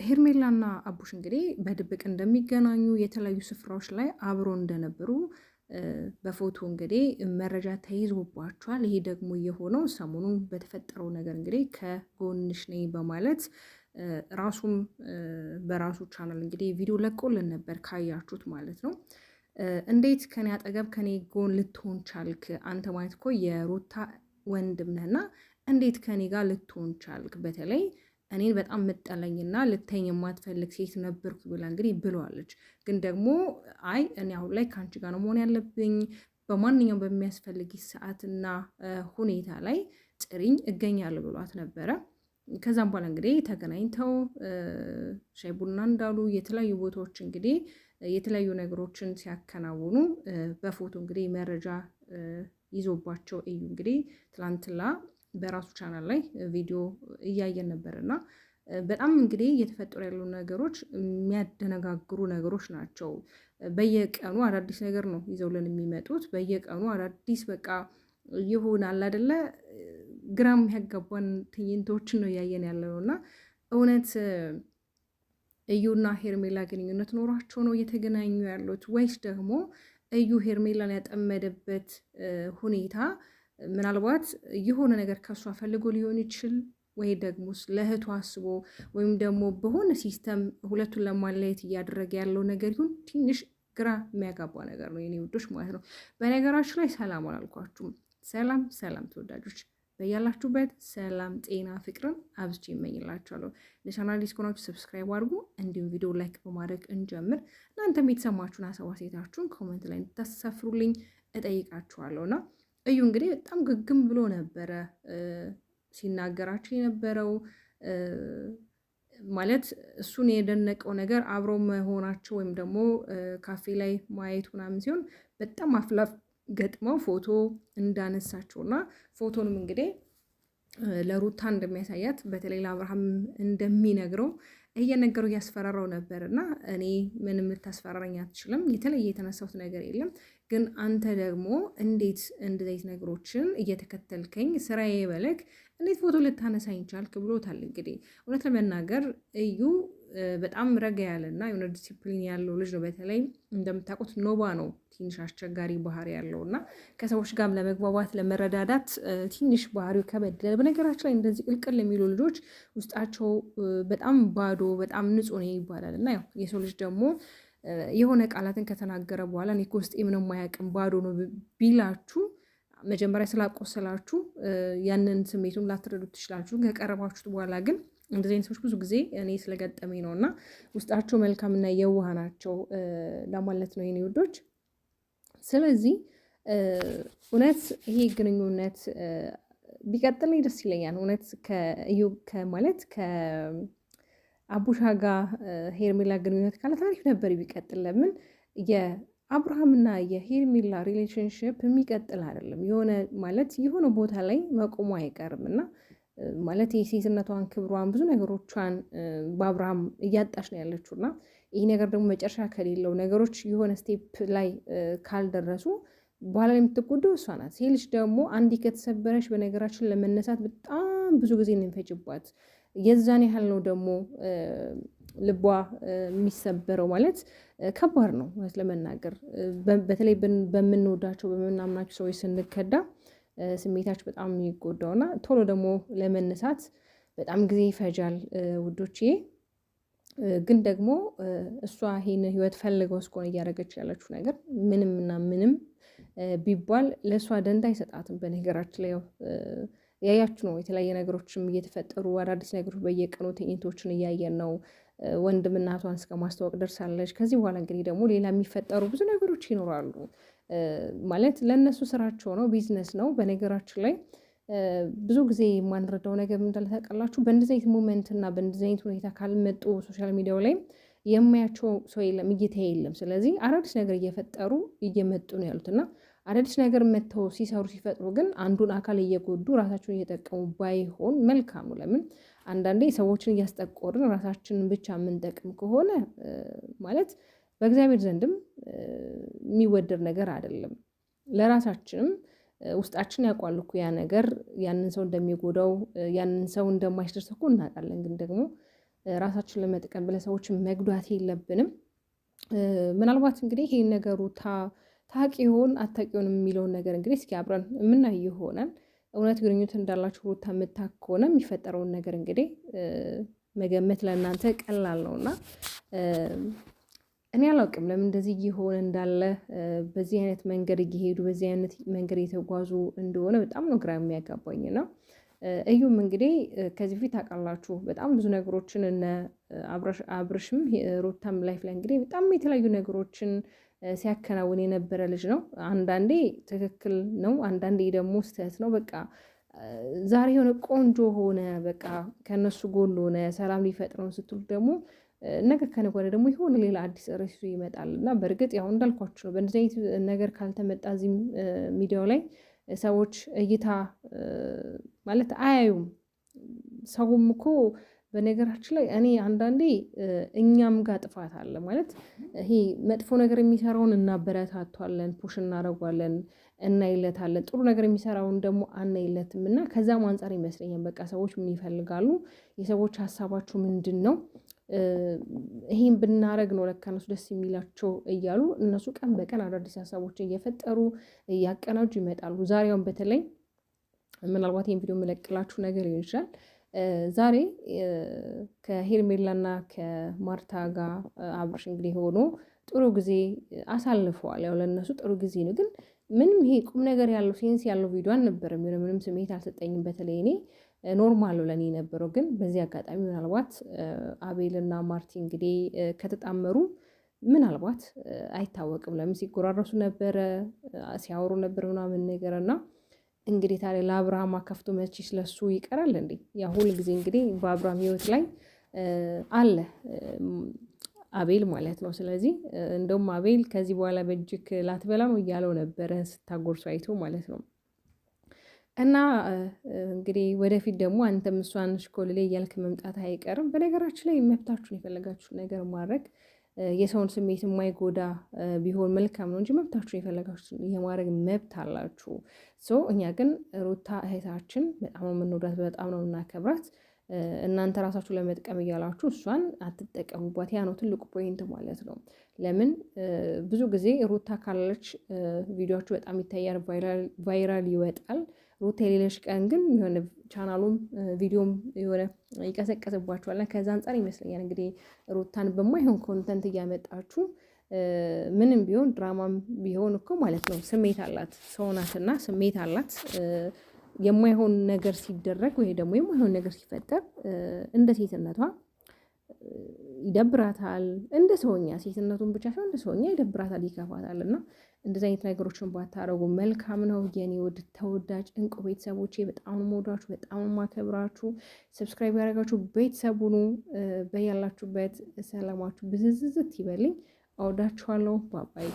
ሄርሜላና አቡሽ እንግዲህ በድብቅ እንደሚገናኙ የተለያዩ ስፍራዎች ላይ አብሮ እንደነበሩ በፎቶ እንግዲህ መረጃ ተይዞባቸዋል። ይሄ ደግሞ የሆነው ሰሞኑን በተፈጠረው ነገር እንግዲህ ከጎንሽ ነኝ በማለት ራሱም በራሱ ቻናል እንግዲህ ቪዲዮ ለቆልን ነበር፣ ካያችሁት ማለት ነው። እንዴት ከኔ አጠገብ ከኔ ጎን ልትሆን ቻልክ? አንተ ማለት እኮ የሩታ ወንድም ነህና እንዴት ከኔ ጋር ልትሆን ቻልክ? በተለይ እኔን በጣም ምጠለኝና ልተኝ የማትፈልግ ሴት ነበርኩ ብላ እንግዲህ ብለዋለች። ግን ደግሞ አይ እኔ አሁን ላይ ከአንቺ ጋር ነው መሆን ያለብኝ፣ በማንኛውም በሚያስፈልግ ሰዓትና ሁኔታ ላይ ጥሪኝ እገኛለሁ ብሏት ነበረ። ከዛም በኋላ እንግዲህ ተገናኝተው ሻይ ቡና እንዳሉ የተለያዩ ቦታዎች እንግዲህ የተለያዩ ነገሮችን ሲያከናውኑ በፎቶ እንግዲህ መረጃ ይዞባቸው እዩ እንግዲህ ትላንትና በራሱ ቻናል ላይ ቪዲዮ እያየን ነበር እና በጣም እንግዲህ እየተፈጠሩ ያሉ ነገሮች የሚያደነጋግሩ ነገሮች ናቸው። በየቀኑ አዳዲስ ነገር ነው ይዘውልን የሚመጡት። በየቀኑ አዳዲስ በቃ ይሆናል አይደለ፣ ግራም ያጋባን ትዕይንቶችን ነው እያየን ያለነው እና እውነት እዩና ሄርሜላ ግንኙነት ኖሯቸው ነው እየተገናኙ ያሉት ወይስ ደግሞ እዩ ሄርሜላን ያጠመደበት ሁኔታ ምናልባት የሆነ ነገር ከሷ ፈልጎ ሊሆን ይችል ወይ ደግሞ ለእህቱ አስቦ ወይም ደግሞ በሆነ ሲስተም ሁለቱን ለማለየት እያደረገ ያለው ነገር ይሁን ትንሽ ግራ የሚያጋባ ነገር ነው የኔ ውዶች ማለት ነው። በነገራችሁ ላይ ሰላም አላልኳችሁም። ሰላም ሰላም ተወዳጆች፣ በያላችሁበት ሰላም ጤና ፍቅርን አብዝቼ ይመኝላችኋለሁ። ለቻናል ዲስኮናችሁ ሰብስክራይብ አድርጉ፣ እንዲሁም ቪዲዮ ላይክ በማድረግ እንጀምር። እናንተም የተሰማችሁን ሀሳብ አስተያየታችሁን ኮሜንት ላይ እንድታሰፍሩልኝ እጠይቃችኋለሁና እዩ እንግዲህ በጣም ግግም ብሎ ነበረ ሲናገራቸው የነበረው። ማለት እሱን የደነቀው ነገር አብረው መሆናቸው ወይም ደግሞ ካፌ ላይ ማየቱ ምናምን ሲሆን በጣም አፍላፍ ገጥመው ፎቶ እንዳነሳቸውና ፎቶንም እንግዲህ ለሩታ እንደሚያሳያት በተለይ ለአብርሃም እንደሚነግረው እየነገረው እያስፈራራው ነበር። እና እኔ ምንም ልታስፈራረኝ አትችልም፣ የተለየ የተነሳሁት ነገር የለም፣ ግን አንተ ደግሞ እንዴት እንደዚህ ነገሮችን እየተከተልከኝ ስራዬ በለክ እንዴት ፎቶ ልታነሳኝ ቻልክ ብሎታል። እንግዲህ እውነት ለመናገር እዩ በጣም ረጋ ያለና የሆነ ዲሲፕሊን ያለው ልጅ ነው። በተለይ እንደምታውቁት ኖባ ነው ትንሽ አስቸጋሪ ባህሪ ያለው እና ከሰዎች ጋር ለመግባባት ለመረዳዳት ትንሽ ባህሪው ከበድ። በነገራችን ላይ እንደዚህ ቅልቅል የሚሉ ልጆች ውስጣቸው በጣም ባዶ በጣም ንጹህ ነው ይባላል። እና ያው የሰው ልጅ ደግሞ የሆነ ቃላትን ከተናገረ በኋላ እኔ እኮ ውስጤ ምንም አያውቅም ባዶ ነው ቢላችሁ መጀመሪያ ስላቆሰላችሁ ያንን ስሜቱን ላትረዱት ትችላችሁ። ከቀረባችሁት በኋላ ግን እንደዚህ አይነት ሰዎች ብዙ ጊዜ እኔ ስለገጠመኝ ነው እና ውስጣቸው መልካምና የዋህ ናቸው ለማለት ነው የኔ ውዶች። ስለዚህ እውነት ይሄ ግንኙነት ቢቀጥል ደስ ይለኛል። እውነት ማለት ከአቡሻ ጋር ሄርሜላ ግንኙነት ካለ ታሪፍ ነበር ቢቀጥል። ለምን የአብርሃምና የሄርሜላ ሪሌሽንሽፕ የሚቀጥል አይደለም። የሆነ ማለት የሆነ ቦታ ላይ መቆሙ አይቀርም እና ማለት የሴትነቷን ክብሯን ብዙ ነገሮቿን በአብርሃም እያጣች ነው ያለችው እና ይህ ነገር ደግሞ መጨረሻ ከሌለው ነገሮች የሆነ ስቴፕ ላይ ካልደረሱ በኋላ ላይ የምትጎዳው እሷ ናት። ሴት ልጅ ደግሞ አንዴ ከተሰበረች በነገራችን ለመነሳት በጣም ብዙ ጊዜ ነው የሚፈጅባት። የዛን ያህል ነው ደግሞ ልቧ የሚሰበረው። ማለት ከባድ ነው ማለት ለመናገር በተለይ በምንወዳቸው በምናምናቸው ሰዎች ስንከዳ ስሜታችሁ በጣም የሚጎዳውና ቶሎ ደግሞ ለመነሳት በጣም ጊዜ ይፈጃል ውዶቼ። ግን ደግሞ እሷ ይሄን ህይወት ፈልገው እስከሆነ እያደረገች ያለችው ነገር ምንም እና ምንም ቢባል ለእሷ ደንታ አይሰጣትም። በነገራችን ላይ ያያችሁ ነው የተለያየ ነገሮችም እየተፈጠሩ አዳዲስ ነገሮች በየቀኑ ትዕይንቶችን እያየን ነው። ወንድም እናቷን እስከ ማስተዋወቅ ደርሳለች። ከዚህ በኋላ እንግዲህ ደግሞ ሌላ የሚፈጠሩ ብዙ ነገሮች ይኖራሉ። ማለት ለእነሱ ስራቸው ነው፣ ቢዝነስ ነው። በነገራችን ላይ ብዙ ጊዜ የማንረዳው ነገር ምን እንዳለ ታውቃላችሁ? በእንደዚህ አይነት ሞመንት እና በእንደዚህ አይነት ሁኔታ ካልመጡ ሶሻል ሚዲያው ላይ የማያቸው ሰው የለም፣ እይታ የለም። ስለዚህ አዳዲስ ነገር እየፈጠሩ እየመጡ ነው ያሉት እና አዳዲስ ነገር መጥተው ሲሰሩ ሲፈጥሩ ግን አንዱን አካል እየጎዱ ራሳቸውን እየጠቀሙ ባይሆን መልካም ነው። ለምን አንዳንዴ ሰዎችን እያስጠቆርን ራሳችንን ብቻ የምንጠቅም ከሆነ ማለት በእግዚአብሔር ዘንድም የሚወደድ ነገር አይደለም። ለራሳችንም ውስጣችን ያውቃል እኮ ያ ነገር ያንን ሰው እንደሚጎዳው ያንን ሰው እንደማይደርስ እኮ እናውቃለን። ግን ደግሞ ራሳችን ለመጥቀም ብለን ሰዎችን መጉዳት የለብንም። ምናልባት እንግዲህ ይሄን ነገሩ ታቂ ይሆን አታቂውን የሚለውን ነገር እንግዲህ እስኪ አብረን የምናይ ይሆናል። እውነት ግንኙነት እንዳላችሁ ሩታ የምታክ ከሆነ የሚፈጠረውን ነገር እንግዲህ መገመት ለእናንተ ቀላል ነውና እኔ አላውቅም ለምን እንደዚህ እየሆነ እንዳለ በዚህ አይነት መንገድ እየሄዱ በዚህ አይነት መንገድ እየተጓዙ እንደሆነ በጣም ነው ግራ የሚያጋባኝ ነው። እዩም እንግዲህ ከዚህ በፊት ታውቃላችሁ በጣም ብዙ ነገሮችን እነ አብርሽም ሩታም ላይፍ ላይ እንግዲህ በጣም የተለያዩ ነገሮችን ሲያከናውን የነበረ ልጅ ነው። አንዳንዴ ትክክል ነው፣ አንዳንዴ ደግሞ ስህተት ነው። በቃ ዛሬ የሆነ ቆንጆ ሆነ፣ በቃ ከነሱ ጎን ሆነ፣ ሰላም ሊፈጥር ነው ስትሉት ደግሞ ነገ ከነገ ወዲያ ደግሞ የሆነ ሌላ አዲስ ርዕስ ይመጣል እና በእርግጥ ያው እንዳልኳችሁ ነው። በእንደዚህ አይነት ነገር ካልተመጣ እዚህም ሚዲያው ላይ ሰዎች እይታ ማለት አያዩም። ሰውም እኮ በነገራችን ላይ እኔ አንዳንዴ እኛም ጋር ጥፋት አለ ማለት ይሄ መጥፎ ነገር የሚሰራውን እናበረታቷለን፣ ፑሽ እናደርጓለን፣ እናይለታለን። ጥሩ ነገር የሚሰራውን ደግሞ አናይለትም እና ከዛም አንጻር ይመስለኛል በቃ ሰዎች ምን ይፈልጋሉ፣ የሰዎች ሀሳባቸው ምንድን ነው፣ ይሄን ብናረግ ነው ለካ እነሱ ደስ የሚላቸው እያሉ እነሱ ቀን በቀን አዳዲስ ሀሳቦችን እየፈጠሩ እያቀናጁ ይመጣሉ። ዛሬውን በተለይ ምናልባት ይህን ቪዲዮ የምለቅላችሁ ነገር ሊሆን ይችላል። ዛሬ ከሄርሜላና ከማርታ ጋር አብርሽ እንግዲህ ሆኖ ጥሩ ጊዜ አሳልፈዋል። ያው ለእነሱ ጥሩ ጊዜ ነው፣ ግን ምንም ይሄ ቁም ነገር ያለው ሴንስ ያለው ቪዲዮ አልነበረም። የሆነ ምንም ስሜት አልሰጠኝም። በተለይ እኔ ኖርማል ነው ለእኔ የነበረው። ግን በዚህ አጋጣሚ ምናልባት አቤልና ማርቲ እንግዲህ ከተጣመሩ ምናልባት አይታወቅም፣ ለምን ሲጎራረሱ ነበረ፣ ሲያወሩ ነበር ምናምን ነገር እና እንግዲህ ታዲያ ለአብርሃም አከፍቶ መቼ ስለሱ ይቀራል እንዴ? ያ ሁል ጊዜ እንግዲህ በአብርሃም ህይወት ላይ አለ አቤል ማለት ነው። ስለዚህ እንደውም አቤል ከዚህ በኋላ በእጅክ ላትበላ ነው እያለው ነበረ ስታጎርሱ አይቶ ማለት ነው። እና እንግዲህ ወደፊት ደግሞ አንተም እሷን ሽኮልሌ እያልክ መምጣት አይቀርም። በነገራችን ላይ መብታችሁን የፈለጋችሁን ነገር ማድረግ የሰውን ስሜት የማይጎዳ ቢሆን መልካም ነው እንጂ መብታችሁን የፈለጋችሁን የማድረግ መብት አላችሁ። እኛ ግን ሩታ እህታችን በጣም ነው የምንወዳት፣ በጣም ነው የምናከብራት። እናንተ ራሳችሁ ለመጥቀም እያላችሁ እሷን አትጠቀሙባት። ያ ነው ትልቁ ፖይንት ማለት ነው። ለምን ብዙ ጊዜ ሩታ ካለች ቪዲዮችሁ በጣም ይታያል፣ ቫይራል ይወጣል። ሩታ የሌለች ቀን ግን የሆነ ቻናሉም ቪዲዮም የሆነ ይቀሰቀስባችኋል። ከዛ አንጻር ይመስለኛል እንግዲህ ሩታን በማይሆን ኮንተንት እያመጣችሁ ምንም ቢሆን ድራማም ቢሆን እኮ ማለት ነው ስሜት አላት፣ ሰው ናትና ስሜት አላት። የማይሆን ነገር ሲደረግ ወይ ደግሞ የማይሆን ነገር ሲፈጠር እንደ ሴትነቷ ይደብራታል። እንደ ሰውኛ ሴትነቱን ብቻ ሳይሆን እንደ ሰውኛ ይደብራታል፣ ይከፋታል። እና እንደዚህ አይነት ነገሮችን ባታረጉ መልካም ነው። የኔ ውድ ተወዳጅ እንቁ ቤተሰቦቼ በጣም የምወዳችሁ በጣም የማከብራችሁ፣ ሰብስክራይብ ያደረጋችሁ ቤተሰቡኑ በያላችሁበት ሰላማችሁ ብዝዝዝት ይበልኝ። አወዳችኋለሁ። ባባይ